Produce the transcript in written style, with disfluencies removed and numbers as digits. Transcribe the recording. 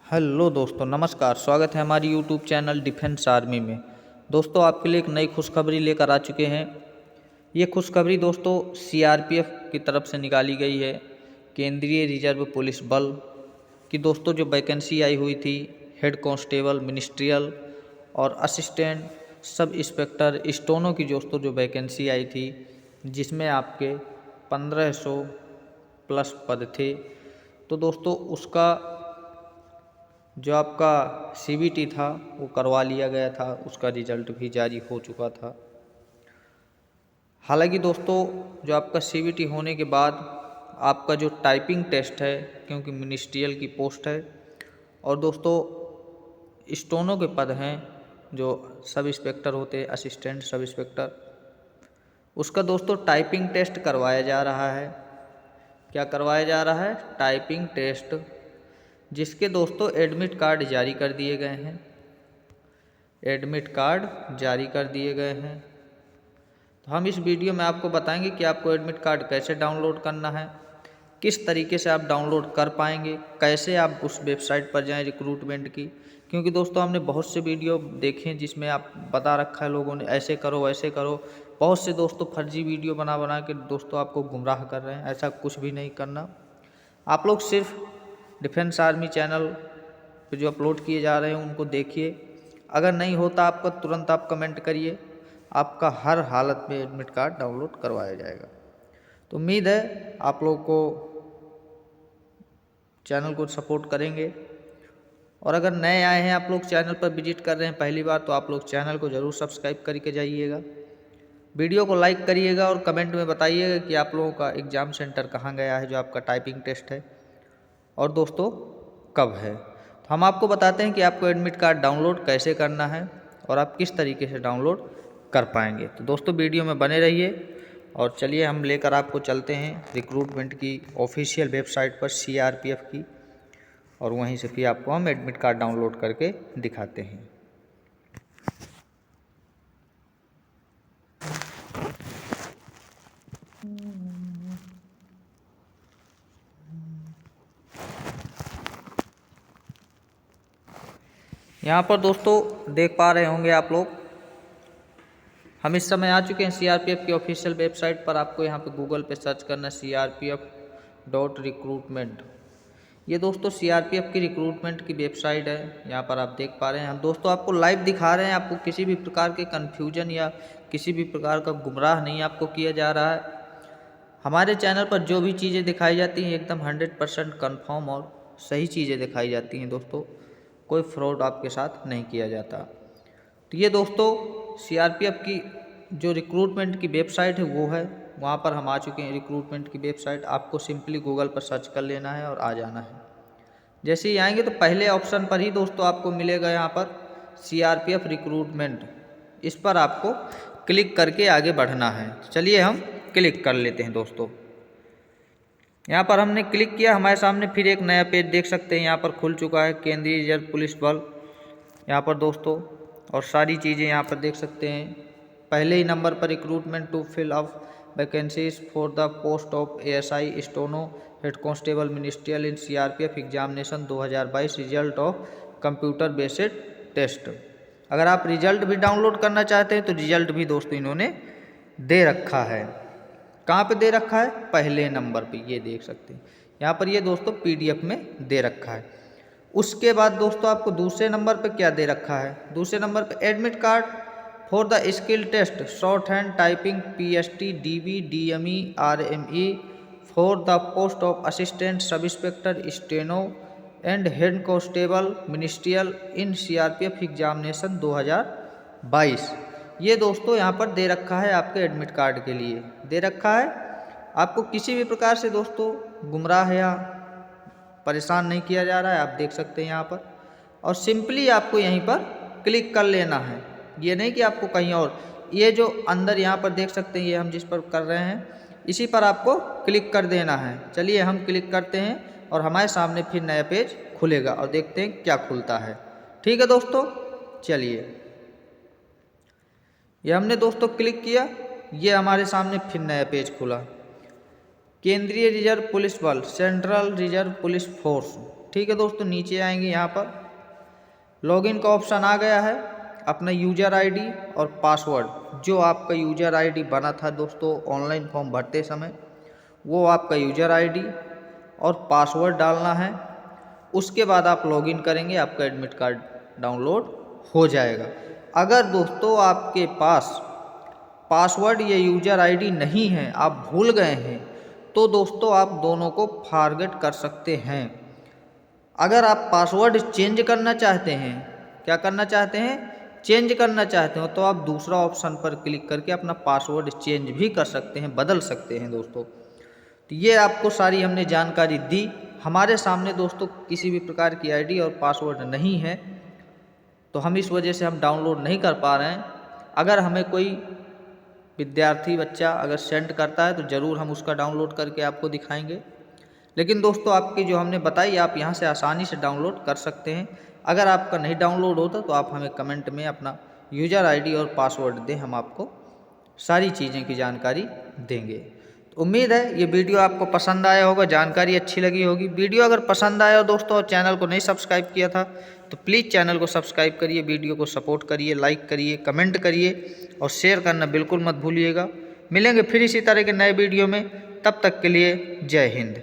Hello दोस्तों, नमस्कार। स्वागत है हमारी यूट्यूब चैनल डिफेंस आर्मी में। दोस्तों, आपके लिए एक नई खुशखबरी लेकर आ चुके हैं। ये खुशखबरी दोस्तों सीआरपीएफ की तरफ से निकाली गई है। केंद्रीय रिजर्व पुलिस बल की दोस्तों जो वैकेंसी आई हुई थी, हेड कांस्टेबल, मिनिस्ट्रियल और असिस्टेंट सब इंस्पेक्टर स्टोनो की दोस्तों जो वैकेंसी आई थी, जिसमें आपके 1500 प्लस पद थे। तो दोस्तों उसका जो आपका सीबीटी था वो करवा लिया गया था, उसका रिजल्ट भी जारी हो चुका था। हालांकि दोस्तों जो आपका सीबीटी होने के बाद आपका जो टाइपिंग टेस्ट है, क्योंकि मिनिस्ट्रियल की पोस्ट है और दोस्तों स्टोनो के पद हैं जो सब इंस्पेक्टर होते हैं, असिस्टेंट सब इंस्पेक्टर, उसका दोस्तों टाइपिंग टेस्ट करवाया जा रहा है। क्या करवाया जा रहा है? टाइपिंग टेस्ट, जिसके दोस्तों एडमिट कार्ड जारी कर दिए गए हैं। एडमिट कार्ड जारी कर दिए गए हैं। तो हम इस वीडियो में आपको बताएंगे कि आपको एडमिट कार्ड कैसे डाउनलोड करना है, किस तरीके से आप डाउनलोड कर पाएंगे, कैसे आप उस वेबसाइट पर जाएं रिक्रूटमेंट की। क्योंकि दोस्तों हमने बहुत से वीडियो देखे जिसमें आप बता रखा है लोगों ने, ऐसे करो वैसे करो। बहुत से दोस्तों फर्जी वीडियो बना बना के दोस्तों आपको गुमराह कर रहे हैं। ऐसा कुछ भी नहीं करना। आप लोग सिर्फ डिफेंस आर्मी चैनल पे जो अपलोड किए जा रहे हैं उनको देखिए। अगर नहीं होता आपका, तुरंत आप कमेंट करिए, आपका हर हालत में एडमिट कार्ड डाउनलोड करवाया जाएगा। तो उम्मीद है आप लोग को चैनल को सपोर्ट करेंगे। और अगर नए आए हैं, आप लोग चैनल पर विजिट कर रहे हैं पहली बार, तो आप लोग चैनल को ज़रूर सब्सक्राइब करके जाइएगा। वीडियो को लाइक करिएगा और कमेंट में बताइएगा कि आप लोगों का एग्ज़ाम सेंटर कहाँ गया है, जो आपका टाइपिंग टेस्ट है, और दोस्तों कब है। तो हम आपको बताते हैं कि आपको एडमिट कार्ड डाउनलोड कैसे करना है और आप किस तरीके से डाउनलोड कर पाएंगे। तो दोस्तों वीडियो में बने रहिए और चलिए हम लेकर आपको चलते हैं रिक्रूटमेंट की ऑफिशियल वेबसाइट पर, सीआरपीएफ की, और वहीं से फिर आपको हम एडमिट कार्ड डाउनलोड करके दिखाते हैं। यहाँ पर दोस्तों देख पा रहे होंगे आप लोग, हम इस समय आ चुके हैं सीआरपीएफ की ऑफिशियल वेबसाइट पर। आपको यहाँ पे गूगल पे सर्च करना CRPF.recruitment। ये दोस्तों सीआरपीएफ की रिक्रूटमेंट की वेबसाइट है। यहाँ पर आप देख पा रहे हैं, हम दोस्तों आपको लाइव दिखा रहे हैं। आपको किसी भी प्रकार के कन्फ्यूजन या किसी भी प्रकार का गुमराह नहीं आपको किया जा रहा है। हमारे चैनल पर जो भी चीज़ें दिखाई जाती हैं एकदम 100% कन्फर्म और सही चीज़ें दिखाई जाती हैं दोस्तों। कोई फ्रॉड आपके साथ नहीं किया जाता। तो ये दोस्तों सीआरपीएफ की जो रिक्रूटमेंट की वेबसाइट है वो है, वहाँ पर हम आ चुके हैं। रिक्रूटमेंट की वेबसाइट आपको सिंपली गूगल पर सर्च कर लेना है और आ जाना है। जैसे ही आएंगे तो पहले ऑप्शन पर ही दोस्तों आपको मिलेगा यहाँ पर सीआरपीएफ रिक्रूटमेंट। इस पर आपको क्लिक करके आगे बढ़ना है। चलिए हम क्लिक कर लेते हैं दोस्तों। यहाँ पर हमने क्लिक किया, हमारे सामने फिर एक नया पेज देख सकते हैं यहाँ पर खुल चुका है, केंद्रीय रिजर्व पुलिस बल। यहाँ पर दोस्तों और सारी चीज़ें यहाँ पर देख सकते हैं। पहले ही नंबर पर recruitment to fill up vacancies for the post of ASI steno head constable ministerial in CRPF examination 2022 result of computer based test. अगर आप रिजल्ट भी डाउनलोड करना चाहते हैं तो रिजल्ट भी दोस्तों इन्होंने दे रखा है। कहाँ पे दे रखा है? पहले नंबर पे, ये देख सकते हैं यहाँ पर। ये दोस्तों PDF में दे रखा है। उसके बाद दोस्तों आपको दूसरे नंबर पे क्या दे रखा है? दूसरे नंबर पे admit card for the skill test shorthand typing PST DB DME RME for the post of assistant sub inspector steno and head constable ministerial in CRPF examination 2022। ये दोस्तों यहाँ पर दे रखा है, आपके एडमिट कार्ड के लिए दे रखा है। आपको किसी भी प्रकार से दोस्तों गुमराह या परेशान नहीं किया जा रहा है, आप देख सकते हैं यहाँ पर। और सिंपली आपको यहीं पर क्लिक कर लेना है, ये नहीं कि आपको कहीं और। ये जो अंदर यहाँ पर देख सकते हैं, ये हम जिस पर कर रहे हैं इसी पर आपको क्लिक कर देना है। चलिए हम क्लिक करते हैं और हमारे सामने फिर नया पेज खुलेगा और देखते हैं क्या खुलता है। ठीक है दोस्तों, चलिए ये हमने दोस्तों क्लिक किया, ये हमारे सामने फिर नया पेज खुला। केंद्रीय रिजर्व पुलिस बल, सेंट्रल रिजर्व पुलिस फोर्स, ठीक है दोस्तों, नीचे आएंगे, यहाँ पर लॉगिन का ऑप्शन आ गया है। अपना यूज़र आईडी और पासवर्ड, जो आपका यूज़र आईडी बना था दोस्तों ऑनलाइन फॉर्म भरते समय, वो आपका यूज़र आईडी और पासवर्ड डालना है। उसके बाद आप लॉगिन करेंगे, आपका एडमिट कार्ड डाउनलोड हो जाएगा। अगर दोस्तों आपके पास पासवर्ड या यूज़र आईडी नहीं है, आप भूल गए हैं, तो दोस्तों आप दोनों को फॉरगेट कर सकते हैं। अगर आप पासवर्ड चेंज करना चाहते हैं, क्या करना चाहते हैं, चेंज करना चाहते हो, तो आप दूसरा ऑप्शन पर क्लिक करके अपना पासवर्ड चेंज भी कर सकते हैं, बदल सकते हैं दोस्तों। तो ये आपको सारी हमने जानकारी दी। हमारे सामने दोस्तों किसी भी प्रकार की आईडी और पासवर्ड नहीं है, तो हम इस वजह से हम डाउनलोड नहीं कर पा रहे हैं। अगर हमें कोई विद्यार्थी बच्चा अगर सेंड करता है तो ज़रूर हम उसका डाउनलोड करके आपको दिखाएंगे। लेकिन दोस्तों आपकी जो हमने बताई, आप यहाँ से आसानी से डाउनलोड कर सकते हैं। अगर आपका नहीं डाउनलोड होता तो आप हमें कमेंट में अपना यूज़र आईडी और पासवर्ड दें, हम आपको सारी चीज़ें की जानकारी देंगे। तो उम्मीद है ये वीडियो आपको पसंद आया होगा, जानकारी अच्छी लगी होगी। वीडियो अगर पसंद आया हो दोस्तों और चैनल को नहीं सब्सक्राइब किया था तो प्लीज़ चैनल को सब्सक्राइब करिए, वीडियो को सपोर्ट करिए, लाइक करिए, कमेंट करिए और शेयर करना बिल्कुल मत भूलिएगा। मिलेंगे फिर इसी तरह के नए वीडियो में, तब तक के लिए जय हिंद।